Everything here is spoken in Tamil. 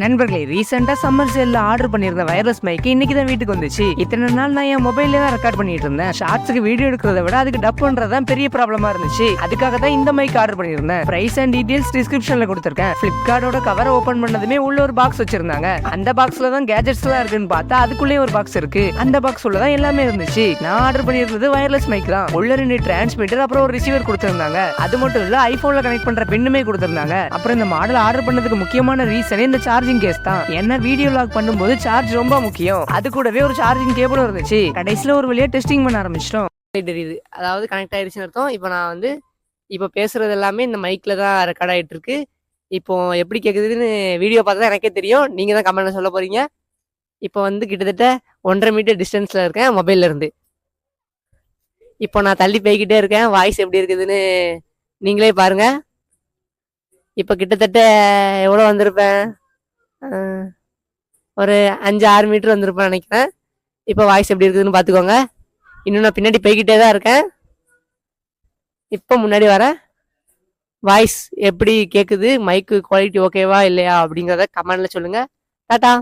நண்பர்களே, ரீசெண்டா சம்மர் சேல்ல ஆர்டர் பண்ணிருந்த வயர்லெஸ் மைக் இன்னைக்கு தான் வீட்டுக்கு வந்துச்சு. இத்தனை நாள் நான் என் மொபைல்ல தான் ரெக்கார்ட் பண்ணிட்டு இருந்தேன். ஷார்ட்ஸ்க்கு வீடியோ எடுக்கிறத விட அதுக்கு டப் பண்றதுதான் பெரிய ப்ராப்ளமா இருந்துச்சு. அதுக்காக தான் இந்த மைக் ஆர்டர் பண்ணிருந்தேன். பிரைஸ் அண்ட் டீடைல்ஸ் டிஸ்கிரிப்ஷன்ல கொடுத்திருக்கேன். பிளிப்கார்ட்டோட கவரை ஓபன் பண்ணதுமே உள்ள ஒரு பாக்ஸ் வச்சிருந்தாங்க. அந்த பாக்ஸ்ல தான் கேஜெட்ஸ் எல்லாம் இருக்குன்னு பார்த்தா அதுக்குள்ளே ஒரு பாக்ஸ் இருக்கு. அந்த பாக்ஸ் உள்ள தான் எல்லாமே இருந்துச்சு. நான் ஆர்டர் பண்ணிருந்தது வயர்லெஸ் மைக் தான். உள்ள 2 டிரான்ஸ்மிட்டர் அப்புறம் ஒரு ரிசீவர் கொடுத்திருந்தாங்க. அது மட்டும் இல்ல ஐபோன்ல கனெக்ட் பண்ற பின்னுமே கொடுத்திருந்தாங்க. அப்புறம் இந்த மாடல் ஆர்டர் பண்ணதுக்கு முக்கியமான ரீசன் இந்த சார்ஜிங் கேஸ் தான். என்ன வீடியோ லாக் பண்ணும்போது சார்ஜ் ரொம்ப முக்கியம். அது கூடவே ஒரு சார்ஜிங் கேபிளும் இருந்துச்சு. கடைசியில ஒரு வழியா டெஸ்டிங் பண்ண ஆரம்பிச்சிட்டோம். தெரியுது, அதாவது கனெக்ட் ஆயிடுச்சுன்னு அர்த்தம். இப்போ நான் வந்து இப்போ பேசுறது எல்லாமே இந்த மைக்ல தான் ரெக்கார்ட் ஆயிட்டு இருக்கு. இப்போ எப்படி கேட்குதுன்னு வீடியோ பார்த்தா தான் எனக்கே தெரியும். நீங்க தான் கமெண்ட்ல சொல்ல போறீங்க. இப்போ வந்து கிட்டத்தட்ட 1.5 மீட்டர் டிஸ்டன்ஸ்ல இருக்கேன் மொபைல்ல இருந்து. இப்போ நான் தள்ளி போய்கிட்டே இருக்கேன். வாய்ஸ் எப்படி இருக்குதுன்னு நீங்களே பாருங்க. இப்போ கிட்டத்தட்ட எவ்வளோ வந்திருப்பேன், ஒரு 5-6 மீட்டர் வந்திருப்பேன் நினைக்கிறேன். இப்போ வாய்ஸ் எப்படி இருக்குதுன்னு பார்த்துக்கோங்க. இன்னும் நான் பின்னாடி போய்கிட்டே தான் இருக்கேன். இப்போ முன்னாடி வர வாய்ஸ் எப்படி கேட்குது, மைக்கு குவாலிட்டி ஓகேவா இல்லையா அப்படிங்கிறத கமெண்ட்ல சொல்லுங்க. டாடா.